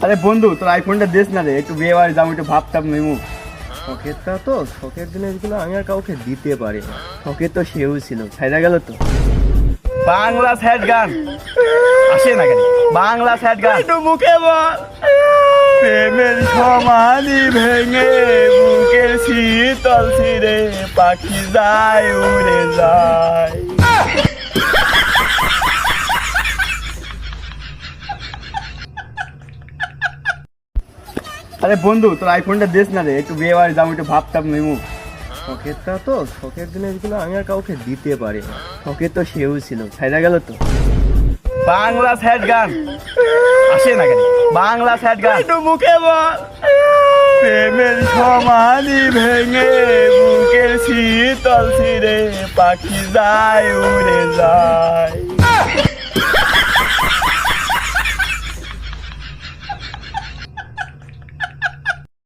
আরে বন্ধু তোর আইফোনটা দিস না রে, একটু বিয়ে বাড়ি যাবো, একটু ভাবতাম নেমু। শখেরটা তো, শখের জিনিসগুলো আমি আর কাউকে দিতে পারি না। শখের তো সেও ছিল, ছাইরা গেল তো। বাংলা স্যাড গান আসে না কেন? বাংলা স্যাড গান একটু মুখে বল। প্রেমের সমাধি ভেঙে বুকের শীতল ছিঁড়ে পাখি যায় উড়ে যায়। আরে বন্ধু তোর আইফোনটা দিস না রে, একটু বিয়ে বাড়ি যাবো, একটু ভাবতাম নেমু। শখেরটা তো, শখের জিনিসগুলো আমি আর কাউকে দিতে পারি না। শখের তো সেও ছিল, ছাইরা গেল তো। বাংলা স্যাড গান আসে না কেন? বাংলা স্যাড গান একটু মুখে বল। প্রেমের সমাধি ভেঙে বুকের শীতল ছিঁড়ে পাখি যায় উড়ে যায়।